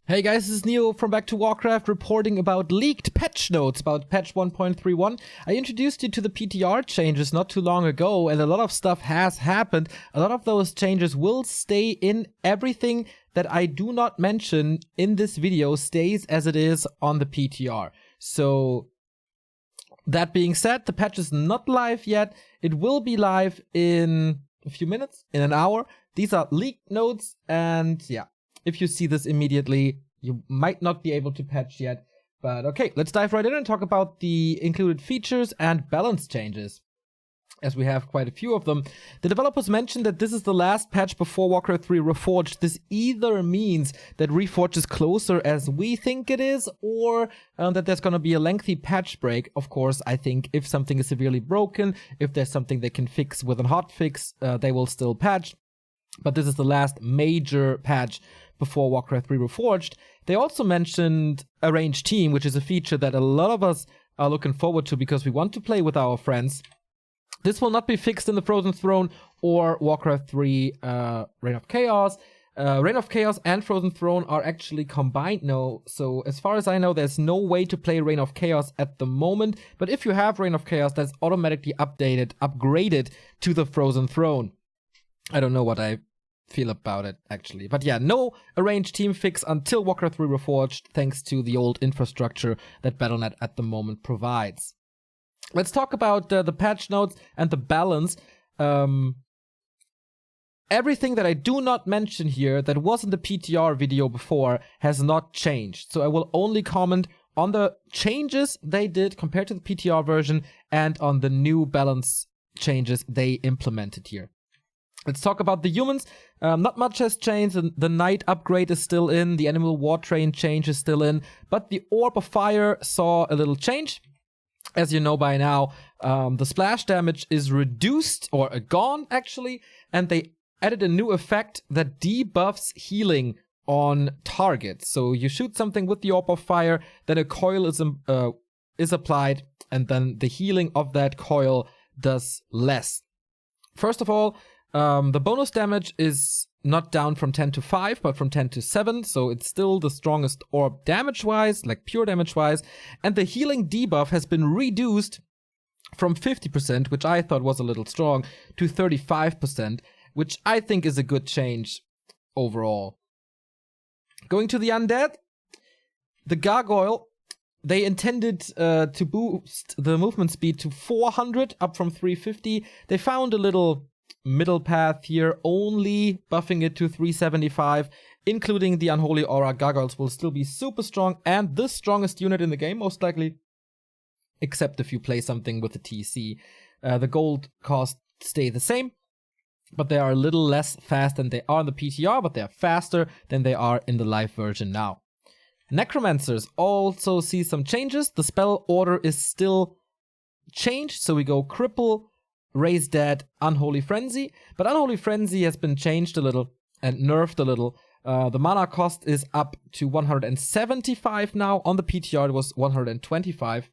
Hey guys, this is Neo from Back to Warcraft reporting about leaked patch notes about patch 1.31. I introduced you to the PTR changes not too long ago, and a lot of stuff has happened. A lot of those changes will stay in. Everything that I do not mention in this video stays as it is on the PTR. So that being said, the patch is not live yet. It will be live in a few minutes, in an hour. These are leaked notes, and yeah. If you see this immediately, you might not be able to patch yet. But okay, let's dive right in and talk about the included features and balance changes, as we have quite a few of them. The developers mentioned that this is the last patch before Warcraft 3 Reforged. This either means that Reforged is closer as we think it is, or that there's going to be a lengthy patch break. Of course, I think if something is severely broken, if there's something they can fix with a hotfix, they will still patch. But this is the last major patch before Warcraft 3 Reforged. They also mentioned Arranged Team, which is a feature that a lot of us are looking forward to because we want to play with our friends. This will not be fixed in the Frozen Throne or Warcraft 3 Reign of Chaos. Reign of Chaos and Frozen Throne are actually combined now, so as far as I know, there's no way to play Reign of Chaos at the moment. But if you have Reign of Chaos, that's automatically upgraded to the Frozen Throne. I don't know what I feel about it, actually. But yeah, no Arranged Team fix until Warcraft 3 Reforged, thanks to the old infrastructure that Battle.net at the moment provides. Let's talk about the patch notes and the balance. Everything that I do not mention here that was in the PTR video before has not changed. So I will only comment on the changes they did compared to the PTR version and on the new balance changes they implemented here. Let's talk about the humans. Not much has changed. The Knight upgrade is still in. The Animal War Train change is still in. But the Orb of Fire saw a little change. As you know by now, the splash damage is reduced, or gone actually. And they added a new effect that debuffs healing on targets. So you shoot something with the Orb of Fire, then a coil is applied, and then the healing of that coil does less. First of all, the bonus damage is not down from 10 to 5, but from 10 to 7, so it's still the strongest orb damage-wise, like pure damage-wise, and the healing debuff has been reduced from 50%, which I thought was a little strong, to 35%, which I think is a good change overall. Going to the undead, the Gargoyle, they intended to boost the movement speed to 400, up from 350. They found a little middle path here, only buffing it to 375, including the Unholy Aura. Gargoyles will still be super strong and the strongest unit in the game, most likely, except if you play something with the TC. The gold costs stay the same, but they are a little less fast than they are in the PTR, but they are faster than they are in the live version now. Necromancers also see some changes. The spell order is still changed, so we go Cripple, Raise Dead, Unholy Frenzy, but Unholy Frenzy has been changed a little and nerfed a little. The mana cost is up to 175 now. On the PTR it was 125.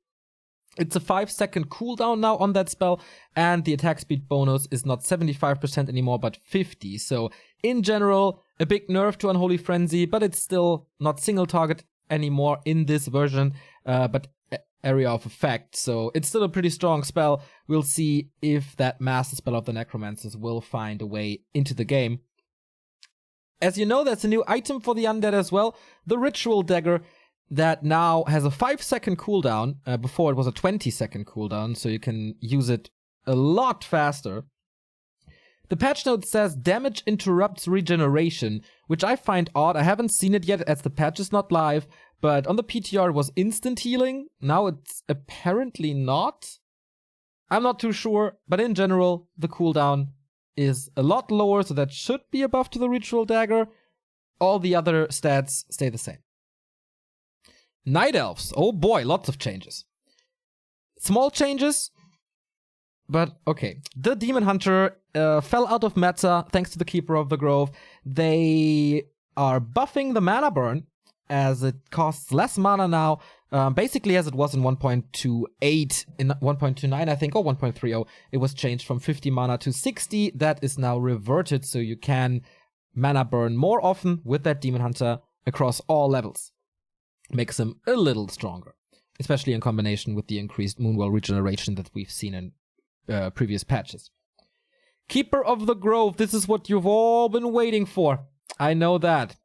It's a 5-second cooldown now on that spell, and the attack speed bonus is not 75% anymore, but 50. So in general, a big nerf to Unholy Frenzy, but it's still not single target anymore in this version, but area of effect, so it's still a pretty strong spell. We'll see if that master spell of the Necromancers will find a way into the game. As you know, there's a new item for the undead as well, the Ritual Dagger, that now has a 5-second cooldown. Before it was a 20-second cooldown, so you can use it a lot faster. The patch note says damage interrupts regeneration, which I find odd. I haven't seen it yet as the patch is not live, but on the PTR it was instant healing. Now it's apparently not. I'm not too sure, but in general, the cooldown is a lot lower, so that should be a buff to the Ritual Dagger. All the other stats stay the same. Night Elves. Oh boy, lots of changes. Small changes, but okay. The Demon Hunter fell out of meta thanks to the Keeper of the Grove. They are buffing the mana burn, as it costs less mana now, basically as it was in 1.28, in 1.29 I think, or 1.30, it was changed from 50 mana to 60. That is now reverted, so you can mana burn more often with that Demon Hunter across all levels. Makes him a little stronger, especially in combination with the increased Moonwell regeneration that we've seen in previous patches. Keeper of the Grove, this is what you've all been waiting for. I know that.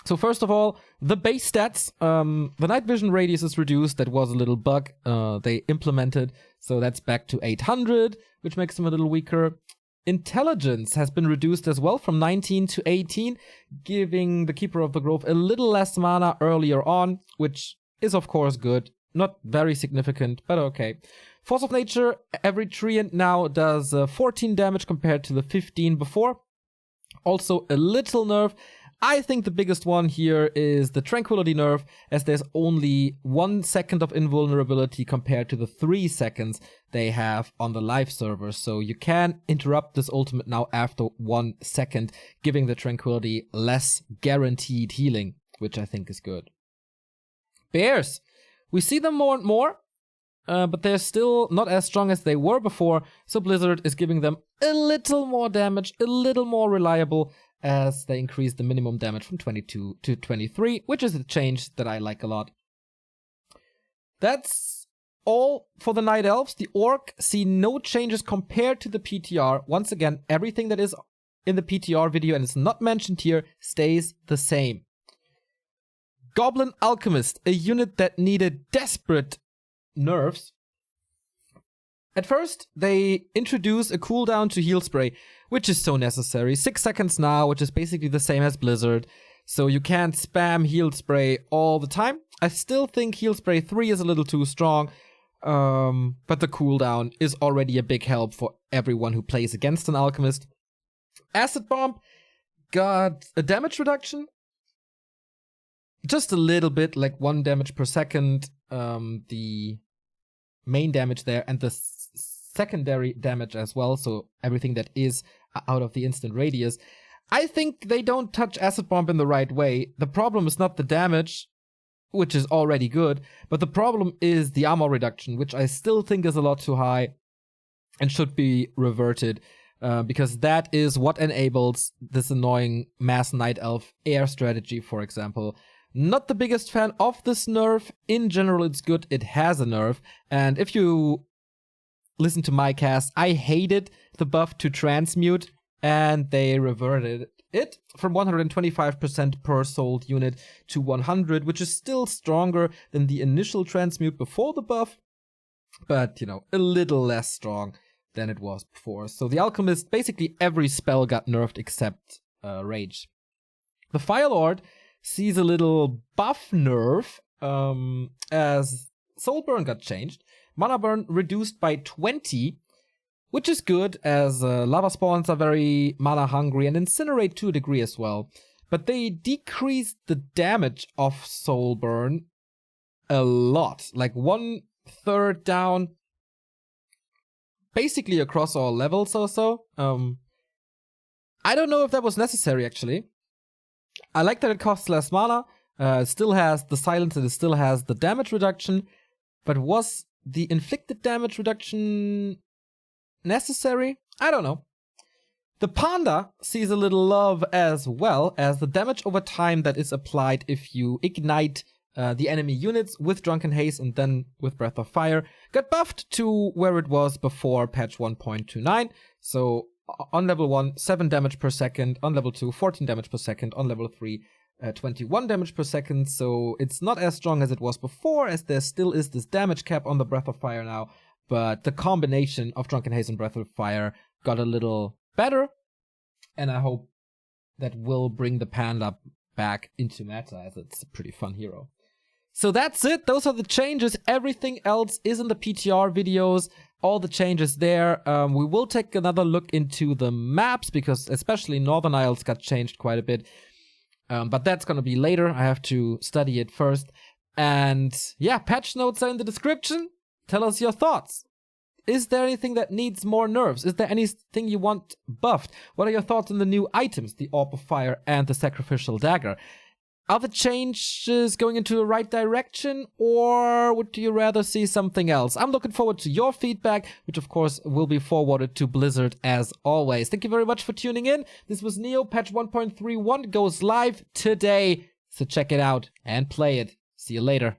So first of all, the base stats. The night vision radius is reduced. That was a little bug they implemented. So that's back to 800, which makes him a little weaker. Intelligence has been reduced as well from 19 to 18, giving the Keeper of the Grove a little less mana earlier on, which is of course good. Not very significant, but okay. Force of Nature, every treant now does 14 damage compared to the 15 before. Also a little nerf. I think the biggest one here is the Tranquility nerf, as there's only 1 second of invulnerability compared to the 3 seconds they have on the live server. So you can interrupt this ultimate now after 1 second, giving the Tranquility less guaranteed healing, which I think is good. Bears. We see them more and more, but they're still not as strong as they were before, so Blizzard is giving them a little more damage, a little more reliable, as they increase the minimum damage from 22 to 23, which is a change that I like a lot. That's all for the Night Elves. The Orc see no changes compared to the PTR. Once again, everything that is in the PTR video and is not mentioned here stays the same. Goblin Alchemist, a unit that needed desperate nerfs. At first, they introduce a cooldown to heal spray, which is so necessary. 6 seconds now, which is basically the same as Blizzard. So you can't spam heal spray all the time. I still think heal spray 3 is a little too strong. But the cooldown is already a big help for everyone who plays against an alchemist. Acid Bomb got a damage reduction. Just a little bit, like 1 damage per second. The main damage there and the secondary damage as well, so everything that is out of the instant radius. I think they don't touch Acid Bomb in the right way. The problem is not the damage, which is already good, but the problem is the armor reduction, which I still think is a lot too high and should be reverted, because that is what enables this annoying mass Night Elf air strategy, for example. Not the biggest fan of this nerf. In general, it's good. It has a nerf, and if you listen to my cast, I hated the buff to transmute, and they reverted it from 125% per sold unit to 100, which is still stronger than the initial transmute before the buff, but, you know, a little less strong than it was before. So the Alchemist, basically every spell got nerfed except Rage. The Firelord sees a little buff nerf, as Soul Burn got changed. Mana burn reduced by 20, which is good, as lava spawns are very mana hungry and incinerate to a degree as well. But they decreased the damage of Soul Burn a lot, like 1/3 down, basically across all levels or so. I don't know if that was necessary, actually. I like that it costs less mana, it still has the silence and it still has the damage reduction, but was the inflicted damage reduction necessary? I don't know. The Panda sees a little love as well, as the damage over time that is applied if you ignite the enemy units with Drunken Haze and then with Breath of Fire got buffed to where it was before patch 1.29. So on level 1, 7 damage per second, on level 2, 14 damage per second, on level 3, 21 damage per second, so it's not as strong as it was before, as there still is this damage cap on the Breath of Fire now, but the combination of Drunken Haze and Breath of Fire got a little better, and I hope that will bring the Panda back into meta, as it's a pretty fun hero. So that's it, those are the changes. Everything else is in the PTR videos, all the changes there. We will take another look into the maps, because especially Northern Isles got changed quite a bit. But that's gonna be later. I have to study it first. And yeah, patch notes are in the description. Tell us your thoughts. Is there anything that needs more nerfs? Is there anything you want buffed? What are your thoughts on the new items, the Orb of Fire and the Sacrificial Dagger? Are the changes going into the right direction, or would you rather see something else? I'm looking forward to your feedback, which of course will be forwarded to Blizzard as always. Thank you very much for tuning in. This was Neo. Patch 1.31 goes live today. So check it out and play it. See you later.